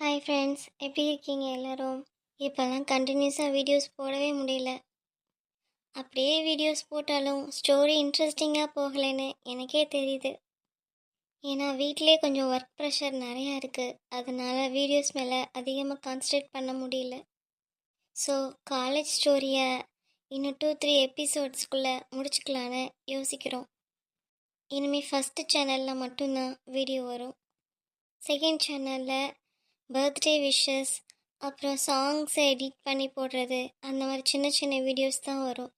Hi friends, எப்படி இருக்கீங்க எல்லோரும்? இப்போல்லாம் கண்டினியூஸாக வீடியோஸ் போடவே முடியல. அப்படியே வீடியோஸ் போட்டாலும் ஸ்டோரி இன்ட்ரெஸ்டிங்காக போகலைன்னு எனக்கே தெரியுது. ஏன்னா வீட்டிலே கொஞ்சம் ஒர்க் ப்ரெஷர் நிறையா இருக்குது. அதனால் வீடியோஸ் மேலே அதிகமாக கான்சன்ட்ரேட் பண்ண முடியல. ஸோ காலேஜ் ஸ்டோரியை இன்னும் 2-3 எபிசோட்ஸ்குள்ளே முடிச்சுக்கலான்னு யோசிக்கிறோம். இனிமேல் ஃபஸ்ட்டு சேனலில் மட்டும்தான் வீடியோ வரும். செகண்ட் சேனலில் பர்த்டே விஷஸ், அப்புறம் சாங்ஸை எடிட் பண்ணி போடுறது, அந்த மாதிரி சின்ன சின்ன வீடியோஸ் தான் வரும்.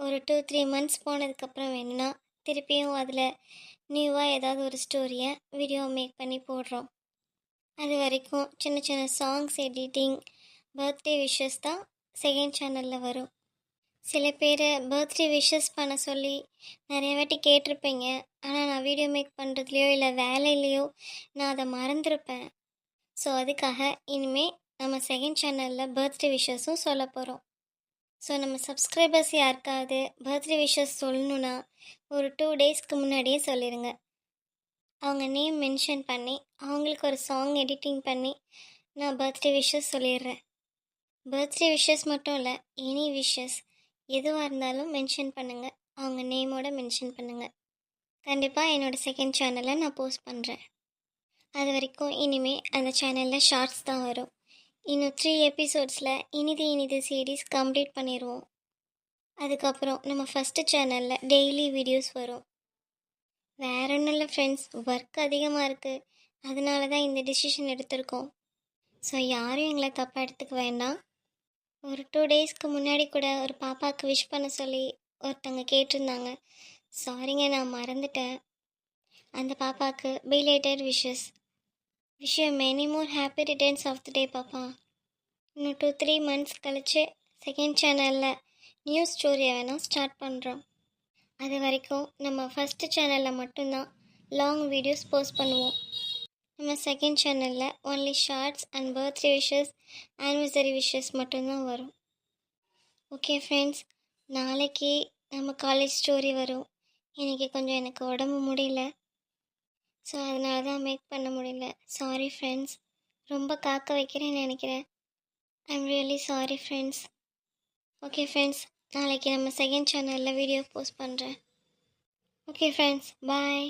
ஒரு 2-3 மந்த்ஸ் போனதுக்கப்புறம் வேணும்னா திருப்பியும் அதில் நியூவாக ஏதாவது ஒரு ஸ்டோரியை வீடியோ மேக் பண்ணி போடுறோம். அது வரைக்கும் சின்ன சின்ன சாங்ஸ் எடிட்டிங், பர்த்டே விஷஸ் தான் செகண்ட் சேனலில் வரும். சில பேர் பர்த்டே விஷஸ் பண்ண சொல்லி நிறைய வாட்டி கேட்டிருப்பீங்க. ஆனால் நான் வீடியோ மேக் பண்ணுறதுலையோ இல்லை வேலையிலையோ நான் அதை மறந்துருப்பேன். ஸோ அதுக்காக இனிமேல் நம்ம செகண்ட் சேனலில் பர்த்டே விஷஸும் சொல்ல போகிறோம். ஸோ நம்ம சப்ஸ்கிரைபர்ஸ் யாருக்காவது பர்த்டே விஷஸ் சொல்லணுன்னா ஒரு 2 டேஸ்க்கு முன்னாடியே சொல்லிடுங்க. அவங்க நேம் மென்ஷன் பண்ணி அவங்களுக்கு ஒரு சாங் எடிட்டிங் பண்ணி நான் பர்த்டே விஷஸ் சொல்லிடுறேன். பர்த்டே விஷஸ் மட்டும் இல்லை, எனி விஷஸ் எதுவாக இருந்தாலும் மென்ஷன் பண்ணுங்கள். அவங்க நேமோட மென்ஷன் பண்ணுங்கள். கண்டிப்பாக என்னோடய செகண்ட் சேனலை நான் போஸ்ட் பண்ணுறேன். அது வரைக்கும் இனிமேல் அந்த சேனலில் ஷார்ட்ஸ் தான் வரும். இன்னும் 3 எபிசோட்ஸில் இனிது சீரீஸ் கம்ப்ளீட் பண்ணிடுவோம். அதுக்கப்புறம் நம்ம ஃபஸ்ட்டு சேனலில் டெய்லி வீடியோஸ் வரும். வேற ஒன்றும் இல்லை ஃப்ரெண்ட்ஸ், ஒர்க் அதிகமாக இருக்குது. அதனால தான் இந்த டிசிஷன் எடுத்திருக்கோம். ஸோ யாரும் எங்களை தப்பாக எடுத்துக்க வேண்டாம். ஒரு 2 டேஸ்க்கு முன்னாடி கூட ஒரு பாப்பாவுக்கு விஷ் பண்ண சொல்லி ஒருத்தங்க கேட்டிருந்தாங்க. சாரிங்க, நான் மறந்துட்டேன். அந்த பாப்பாவுக்கு belated wishes. Wish you many more happy returns of the day பாப்பா. இன்னும் 2-3 மந்த்ஸ் கழித்து செகண்ட் சேனலில் நியூ ஸ்டோரியை வேணால் ஸ்டார்ட் பண்ணுறோம். அது வரைக்கும் நம்ம ஃபஸ்ட்டு சேனலில் மட்டும்தான் லாங் வீடியோஸ் போஸ்ட் பண்ணுவோம். நம்ம செகண்ட் சேனலில் only shorts and birthday wishes, anniversary wishes மட்டும்தான் வரும். ஓகே ஃப்ரெண்ட்ஸ், நாளைக்கு நம்ம காலேஜ் ஸ்டோரி வரும். இன்றைக்கி கொஞ்சம் எனக்கு உடம்பு முடியல. ஸோ அதனால தான் மேக் பண்ண முடியல. சாரி ஃப்ரெண்ட்ஸ், ரொம்ப காக்க வைக்கிறேன்னு நினைக்கிறேன். I'm really sorry friends. Okay friends, நாளைக்கு நம்ம செகண்ட் சேனலில் வீடியோ போஸ்ட் பண்ணுறேன். ஓகே ஃப்ரெண்ட்ஸ், பாய்.